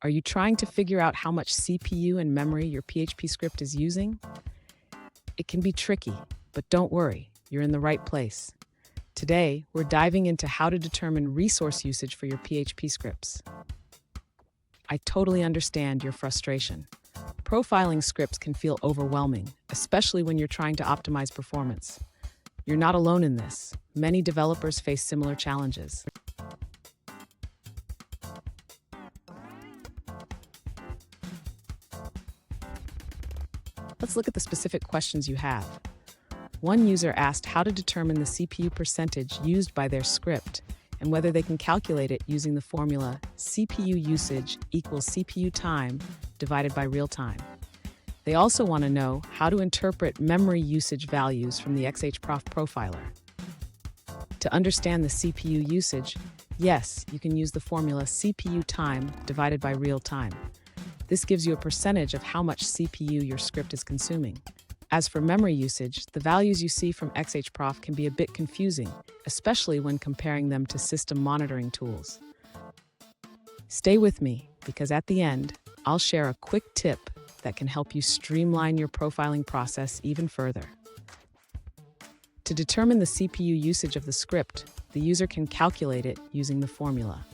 Are you trying to figure out how much CPU and memory your PHP script is using? It can be tricky, but don't worry, you're in the right place. Today, we're diving into how to determine resource usage for your PHP scripts. I totally understand your frustration. Profiling scripts can feel overwhelming, especially when you're trying to optimize performance. You're not alone in this. Many developers face similar challenges. Let's look at the specific questions you have. One user asked how to determine the CPU percentage used by their script and whether they can calculate it using the formula CPU usage equals CPU time divided by real time. They also want to know how to interpret memory usage values from the XHProf profiler. To understand the CPU usage, yes, you can use the formula CPU time divided by real time. This gives you a percentage of how much CPU your script is consuming. As for memory usage, the values you see from XHProf can be a bit confusing, especially when comparing them to system monitoring tools. Stay with me, because at the end, I'll share a quick tip that can help you streamline your profiling process even further. To determine the CPU usage of the script, the user can calculate it using the formula.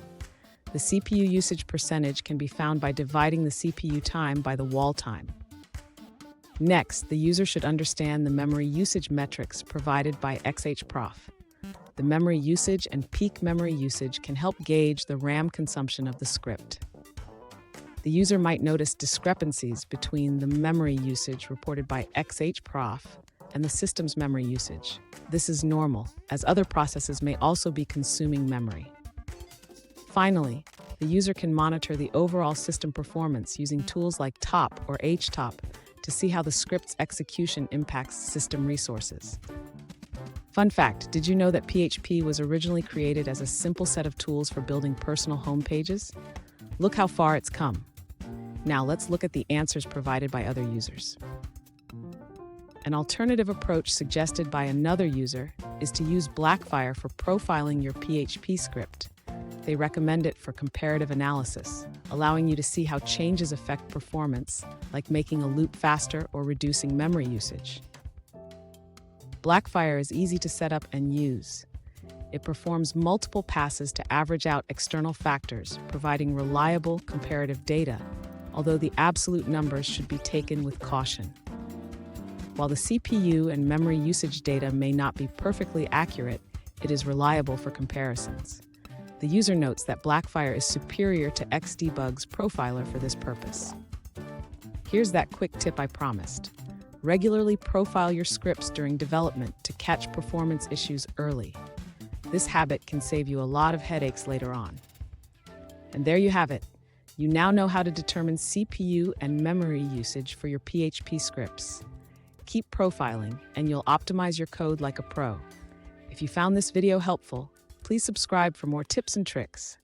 The CPU usage percentage can be found by dividing the CPU time by the wall time. Next, the user should understand the memory usage metrics provided by XHProf. The memory usage and peak memory usage can help gauge the RAM consumption of the script. The user might notice discrepancies between the memory usage reported by XHProf and the system's memory usage. This is normal, as other processes may also be consuming memory. Finally, the user can monitor the overall system performance using tools like top or htop to see how the script's execution impacts system resources. Fun fact, did you know that PHP was originally created as a simple set of tools for building personal home pages? Look how far it's come. Now let's look at the answers provided by other users. An alternative approach suggested by another user is to use Blackfire for profiling your PHP script. They recommend it for comparative analysis, allowing you to see how changes affect performance, like making a loop faster or reducing memory usage. Blackfire is easy to set up and use. It performs multiple passes to average out external factors, providing reliable comparative data, although the absolute numbers should be taken with caution. While the CPU and memory usage data may not be perfectly accurate, it is reliable for comparisons. The user notes that Blackfire is superior to Xdebug's profiler for this purpose. Here's that quick tip I promised. Regularly profile your scripts during development to catch performance issues early. This habit can save you a lot of headaches later on. And there you have it. You now know how to determine CPU and memory usage for your PHP scripts. Keep profiling, and you'll optimize your code like a pro. If you found this video helpful, please subscribe for more tips and tricks.